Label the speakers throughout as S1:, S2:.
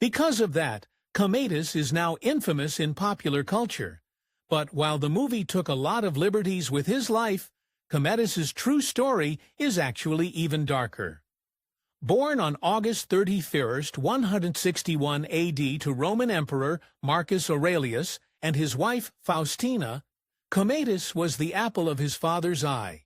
S1: Because of that, Commodus is now infamous in popular culture. But while the movie took a lot of liberties with his life, Commodus's true story is actually even darker. Born on August 31st, 161 AD to Roman Emperor Marcus Aurelius and his wife Faustina, Commodus was the apple of his father's eye.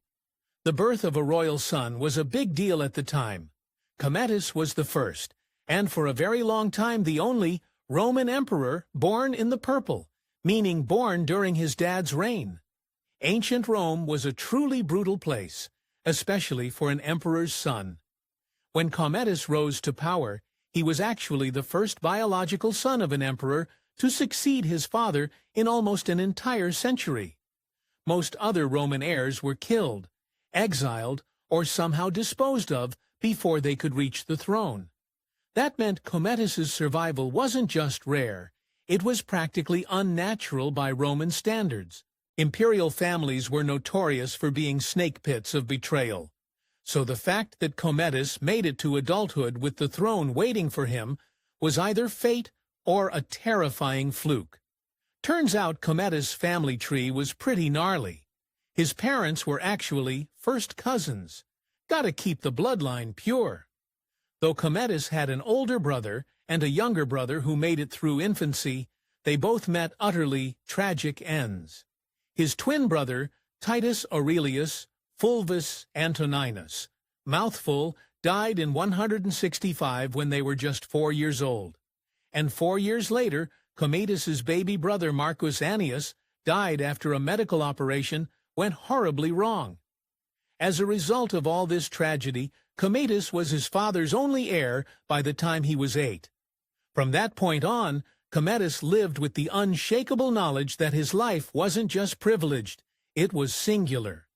S1: The birth of a royal son was a big deal at the time. Commodus was the first, and for a very long time the only, Roman emperor born in the purple, meaning born during his dad's reign. Ancient Rome was a truly brutal place, especially for an emperor's son. When Commodus rose to power, he was actually the first biological son of an emperor to succeed his father in almost an entire century. Most other Roman heirs were killed, exiled, or somehow disposed of before they could reach the throne. That meant Commodus's survival wasn't just rare, it was practically unnatural by Roman standards. Imperial families were notorious for being snake pits of betrayal. So the fact that Commodus made it to adulthood with the throne waiting for him was either fate or a terrifying fluke. Turns out Commodus' family tree was pretty gnarly. His parents were actually first cousins. Gotta keep the bloodline pure. Though Commodus had an older brother and a younger brother who made it through infancy, they both met utterly tragic ends. His twin brother, Titus Aurelius Fulvus Antoninus, mouthful, died in 165 when they were just 4 years old. And 4 years later, Commodus's baby brother Marcus Annius died after a medical operation went horribly wrong. As a result of all this tragedy, Commodus was his father's only heir by the time he was 8. From that point on, Commodus lived with the unshakable knowledge that his life wasn't just privileged, it was singular.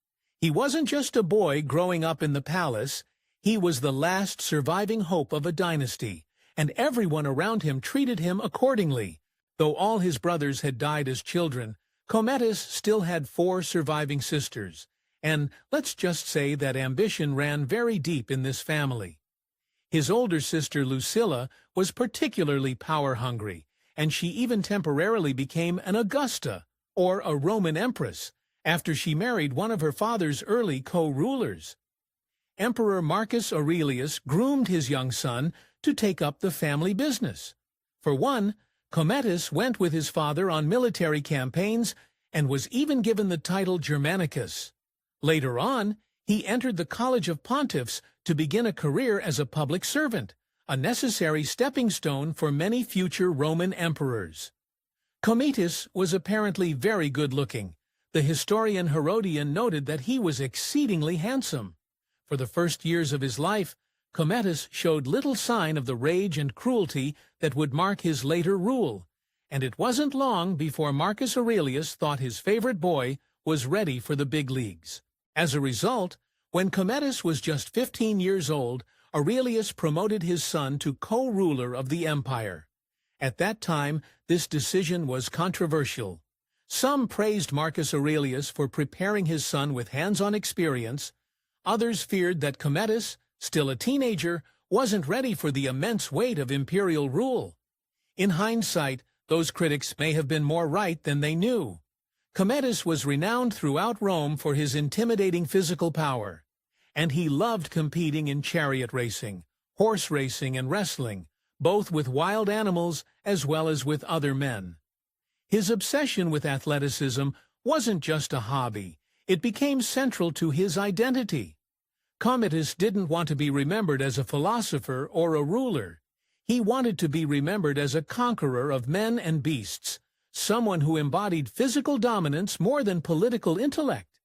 S1: He wasn't just a boy growing up in the palace, he was the last surviving hope of a dynasty, and everyone around him treated him accordingly. Though all his brothers had died as children, Commodus still had 4 surviving sisters. And let's just say that ambition ran very deep in this family. His older sister Lucilla was particularly power-hungry, and she even temporarily became an Augusta, or a Roman empress, after she married one of her father's early co-rulers. Emperor Marcus Aurelius groomed his young son to take up the family business. For one, Commodus went with his father on military campaigns and was even given the title Germanicus. Later on, he entered the College of Pontiffs to begin a career as a public servant, a necessary stepping stone for many future Roman emperors. Commodus was apparently very good-looking. The historian Herodian noted that he was exceedingly handsome. For the first years of his life, Commodus showed little sign of the rage and cruelty that would mark his later rule, and it wasn't long before Marcus Aurelius thought his favorite boy was ready for the big leagues. As a result, when Commodus was just 15 years old, Aurelius promoted his son to co-ruler of the empire. At that time, this decision was controversial. Some praised Marcus Aurelius for preparing his son with hands-on experience. Others feared that Commodus, still a teenager, wasn't ready for the immense weight of imperial rule. In hindsight, those critics may have been more right than they knew. Commodus was renowned throughout Rome for his intimidating physical power, and he loved competing in chariot racing, horse racing, and wrestling, both with wild animals as well as with other men. His obsession with athleticism wasn't just a hobby, it became central to his identity. Commodus didn't want to be remembered as a philosopher or a ruler. He wanted to be remembered as a conqueror of men and beasts, someone who embodied physical dominance more than political intellect.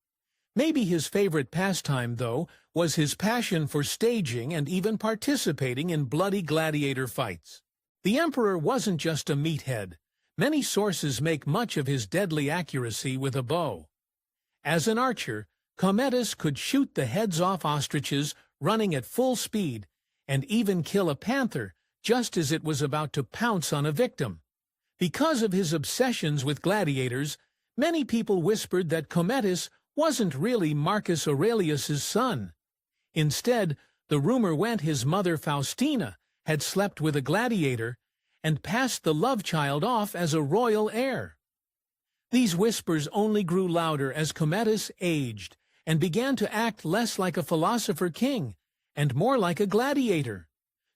S1: Maybe his favorite pastime, though, was his passion for staging and even participating in bloody gladiator fights. The emperor wasn't just a meathead. Many sources make much of his deadly accuracy with a bow. As an archer, Commodus could shoot the heads off ostriches running at full speed, and even kill a panther just as it was about to pounce on a victim. Because of his obsessions with gladiators, many people whispered that Commodus wasn't really Marcus Aurelius's son. Instead, the rumor went his mother Faustina had slept with a gladiator, and passed the love child off as a royal heir. These whispers only grew louder as Commodus aged and began to act less like a philosopher king and more like a gladiator.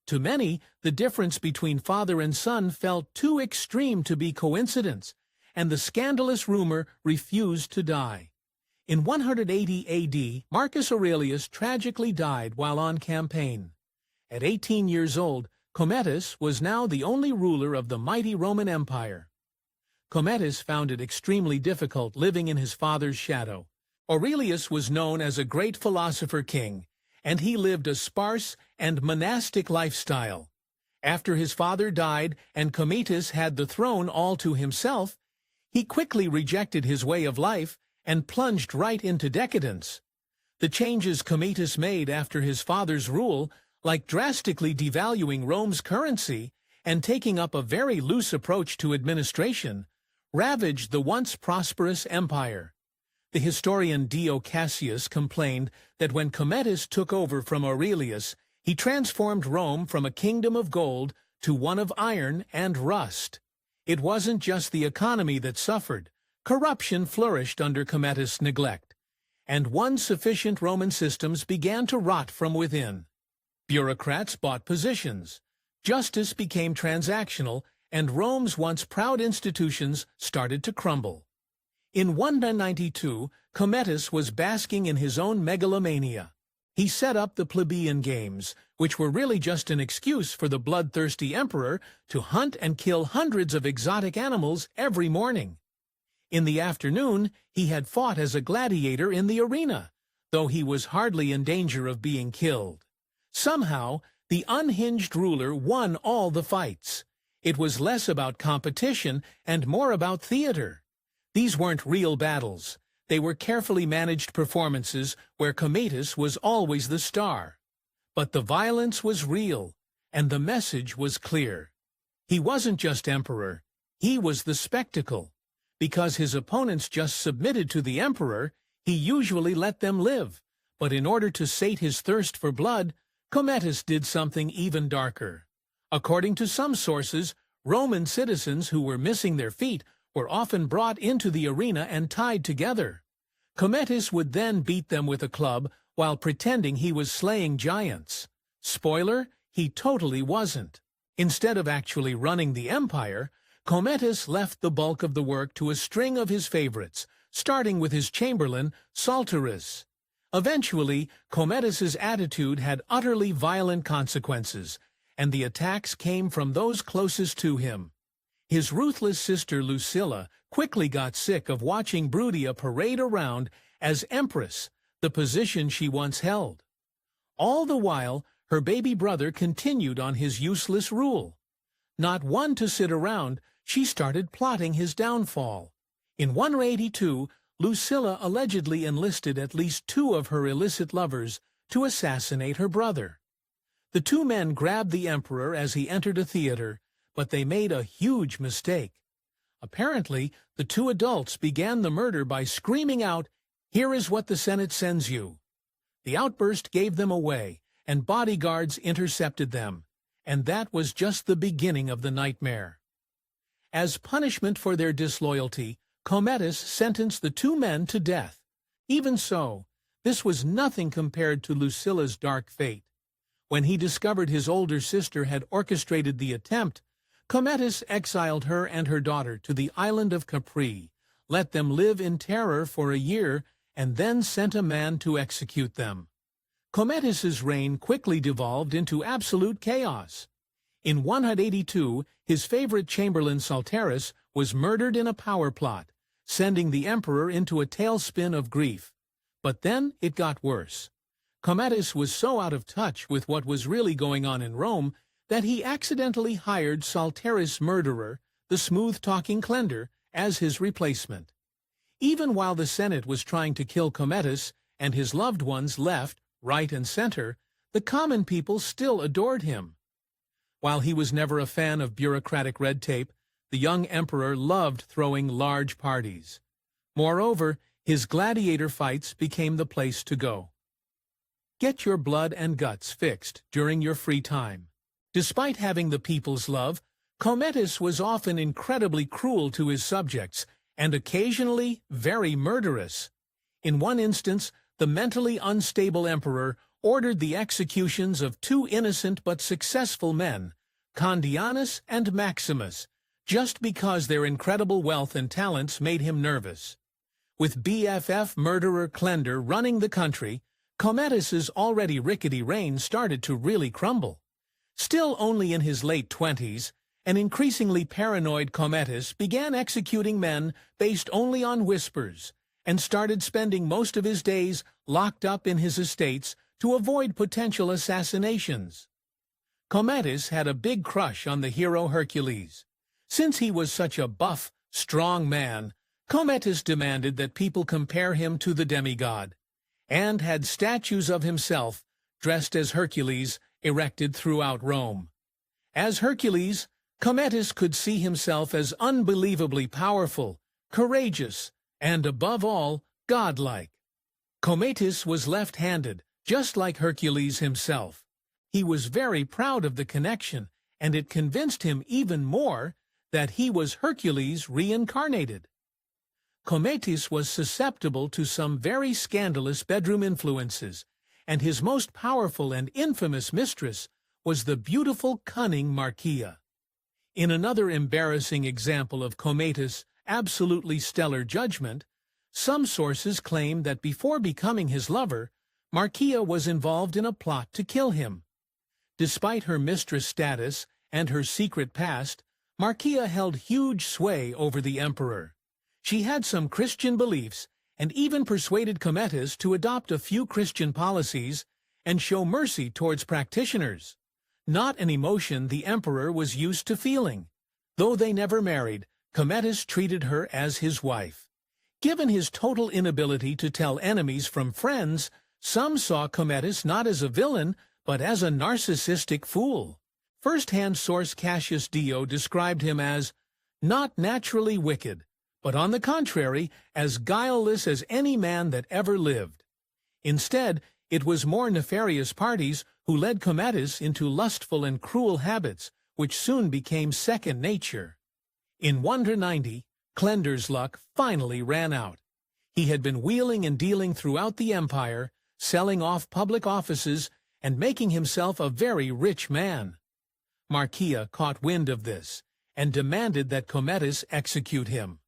S1: To many, the difference between father and son felt too extreme to be coincidence, and the scandalous rumor refused to die. In 180 AD, Marcus Aurelius tragically died while on campaign. At 18 years old, Commodus was now the only ruler of the mighty Roman Empire. Commodus found it extremely difficult living in his father's shadow. Aurelius was known as a great philosopher king, and he lived a sparse and monastic lifestyle. After his father died and Commodus had the throne all to himself, he quickly rejected his way of life and plunged right into decadence. The changes Commodus made after his father's rule, like drastically devaluing Rome's currency and taking up a very loose approach to administration, ravaged the once prosperous empire. The historian Dio Cassius complained that when Commodus took over from Aurelius, he transformed Rome from a kingdom of gold to one of iron and rust. It wasn't just the economy that suffered. Corruption flourished under Commodus' neglect, and insufficient Roman systems began to rot from within. Bureaucrats bought positions, justice became transactional, and Rome's once proud institutions started to crumble. In 192, Commodus was basking in his own megalomania. He set up the plebeian games, which were really just an excuse for the bloodthirsty emperor to hunt and kill hundreds of exotic animals every morning. In the afternoon, he had fought as a gladiator in the arena, though he was hardly in danger of being killed. Somehow, the unhinged ruler won all the fights. It was less about competition and more about theater. These weren't real battles. They were carefully managed performances where Commodus was always the star. But the violence was real, and the message was clear. He wasn't just emperor, he was the spectacle. Because his opponents just submitted to the emperor, he usually let them live. But in order to sate his thirst for blood, Commodus did something even darker. According to some sources, Roman citizens who were missing their feet were often brought into the arena and tied together. Commodus would then beat them with a club while pretending he was slaying giants. Spoiler, he totally wasn't. Instead of actually running the empire, Commodus left the bulk of the work to a string of his favorites, starting with his chamberlain, treacherous. Eventually, Commodus's attitude had utterly violent consequences, and the attacks came from those closest to him. His ruthless sister Lucilla quickly got sick of watching Brutia parade around as empress, the position she once held. All the while, her baby brother continued on his useless rule. Not one to sit around, she started plotting his downfall. In 182, Lucilla allegedly enlisted at least 2 of her illicit lovers to assassinate her brother. The 2 men grabbed the emperor as he entered a theater, but they made a huge mistake. Apparently, the 2 adults began the murder by screaming out, "Here is what the Senate sends you." The outburst gave them away, and bodyguards intercepted them, and that was just the beginning of the nightmare. As punishment for their disloyalty, Commodus sentenced the 2 men to death. Even so, this was nothing compared to Lucilla's dark fate. When he discovered his older sister had orchestrated the attempt, Commodus exiled her and her daughter to the island of Capri, let them live in terror for a year, and then sent a man to execute them. Commodus's reign quickly devolved into absolute chaos. In 182, his favorite chamberlain Saltaris was murdered in a power plot, sending the emperor into a tailspin of grief. But then it got worse. Commodus was so out of touch with what was really going on in Rome that he accidentally hired Saltaris' murderer, the smooth-talking Clender, as his replacement. Even while the Senate was trying to kill Commodus and his loved ones left, right and center, the common people still adored him. While he was never a fan of bureaucratic red tape, the young emperor loved throwing large parties. Moreover, his gladiator fights became the place to go. Get your blood and guts fixed during your free time. Despite having the people's love, Commodus was often incredibly cruel to his subjects, and occasionally very murderous. In one instance, the mentally unstable emperor ordered the executions of two innocent but successful men, Condianus and Maximus, just because their incredible wealth and talents made him nervous. With BFF murderer Clender running the country, Commodus's already rickety reign started to really crumble. Still only in his late 20s, an increasingly paranoid Commodus began executing men based only on whispers, and started spending most of his days locked up in his estates to avoid potential assassinations. Commodus had a big crush on the hero Hercules. Since he was such a buff, strong man, Commodus demanded that people compare him to the demigod, and had statues of himself, dressed as Hercules, erected throughout Rome. As Hercules, Commodus could see himself as unbelievably powerful, courageous, and above all, godlike. Commodus was left-handed, just like Hercules himself. He was very proud of the connection, and it convinced him even more that he was Hercules reincarnated. Commodus was susceptible to some very scandalous bedroom influences, and his most powerful and infamous mistress was the beautiful, cunning Marcia. In another embarrassing example of Commodus' absolutely stellar judgment, some sources claim that before becoming his lover, Marcia was involved in a plot to kill him. Despite her mistress status and her secret past, Marcia held huge sway over the emperor. She had some Christian beliefs and even persuaded Commodus to adopt a few Christian policies and show mercy towards practitioners. Not an emotion the emperor was used to feeling. Though they never married, Commodus treated her as his wife. Given his total inability to tell enemies from friends, some saw Commodus not as a villain, but as a narcissistic fool. First-hand source Cassius Dio described him as not naturally wicked, but on the contrary, as guileless as any man that ever lived. Instead, it was more nefarious parties who led Commodus into lustful and cruel habits, which soon became second nature. In 190, Clender's luck finally ran out. He had been wheeling and dealing throughout the empire, selling off public offices, and making himself a very rich man. Marcia caught wind of this, and demanded that Commodus execute him.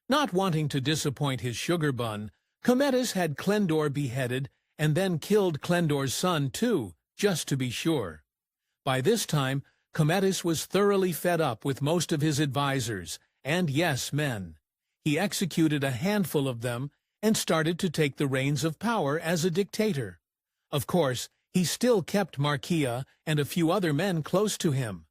S1: Not wanting to disappoint his sugar bun, Commodus had Clendor beheaded, and then killed Clendor's son too, just to be sure. By this time, Commodus was thoroughly fed up with most of his advisors, and yes, men. He executed a handful of them, and started to take the reins of power as a dictator. Of course, he still kept Marcia and a few other men close to him.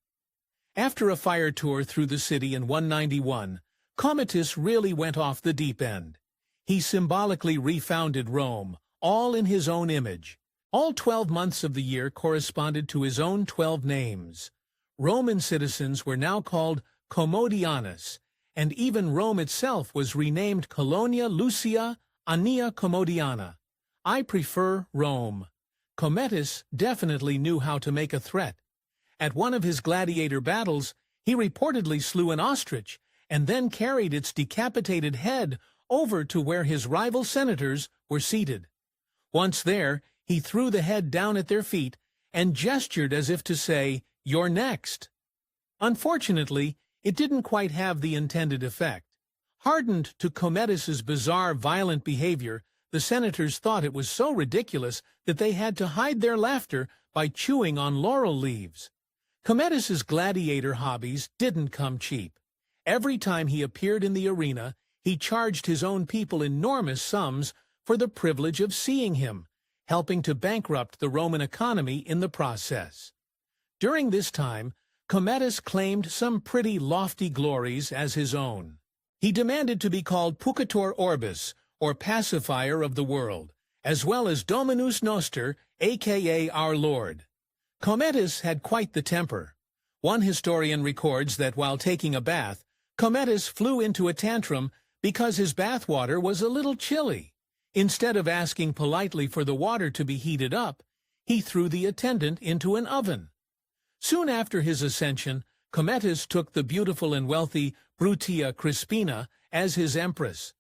S1: After a fire tour through the city in 191, Commodus really went off the deep end. He symbolically refounded Rome, all in his own image. All 12 months of the year corresponded to his own 12 names. Roman citizens were now called Commodianus, and even Rome itself was renamed Colonia Lucia Annia Commodiana. I prefer Rome. Commodus definitely knew how to make a threat. At one of his gladiator battles, he reportedly slew an ostrich, and then carried its decapitated head over to where his rival senators were seated. Once there, he threw the head down at their feet and gestured as if to say, "You're next." Unfortunately, it didn't quite have the intended effect. Hardened to Commodus's bizarre, violent behavior, the senators thought it was so ridiculous that they had to hide their laughter by chewing on laurel leaves. Commodus's gladiator hobbies didn't come cheap. Every time he appeared in the arena, he charged his own people enormous sums for the privilege of seeing him, helping to bankrupt the Roman economy in the process. During this time, Commodus claimed some pretty lofty glories as his own. He demanded to be called Pucator Orbis, or pacifier of the world, as well as Dominus Noster, aka our Lord. Commodus had quite the temper. One historian records that while taking a bath, Commodus flew into a tantrum because his bath water was a little chilly. Instead of asking politely for the water to be heated up, he threw the attendant into an oven. Soon after his ascension, Commodus took the beautiful and wealthy Brutia Crispina as his empress.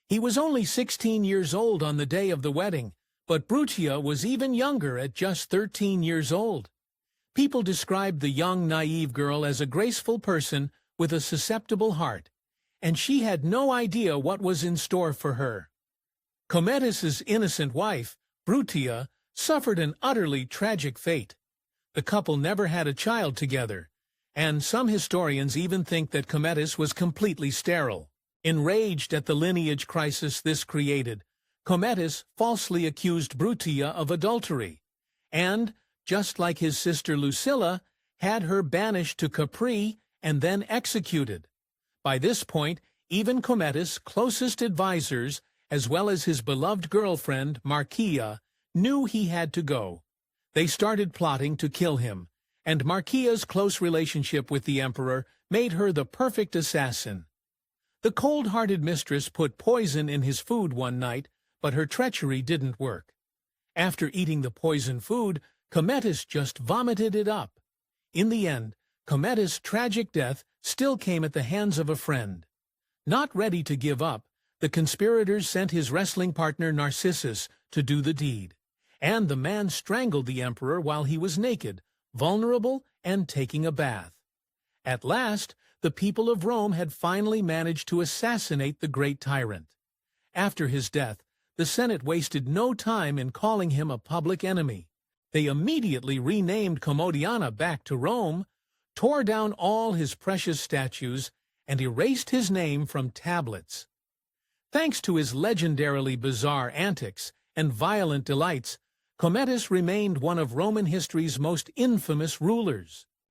S1: He was only 16 years old on the day of the wedding, but Brutia was even younger at just 13 years old. People described the young, naive girl as a graceful person with a susceptible heart, and she had no idea what was in store for her. Commodus's innocent wife, Brutia, suffered an utterly tragic fate. The couple never had a child together, and some historians even think that Commodus was completely sterile. Enraged at the lineage crisis this created, Commodus falsely accused Brutia of adultery, and, just like his sister Lucilla, had her banished to Capri and then executed. By this point, even Commodus' closest advisors, as well as his beloved girlfriend, Marcia, knew he had to go. They started plotting to kill him, and Marcia's close relationship with the emperor made her the perfect assassin. The cold-hearted mistress put poison in his food one night, but her treachery didn't work. After eating the poisoned food, Commodus just vomited it up. In the end, Commodus' tragic death still came at the hands of a friend. Not ready to give up, the conspirators sent his wrestling partner Narcissus to do the deed, and the man strangled the emperor while he was naked, vulnerable, and taking a bath. At last, the people of Rome had finally managed to assassinate the great tyrant. After his death, the Senate wasted no time in calling him a public enemy. They immediately renamed Commodiana back to Rome, tore down all his precious statues, and erased his name from tablets. Thanks to his legendarily bizarre antics and violent delights, Commodus remained one of Roman history's most infamous rulers.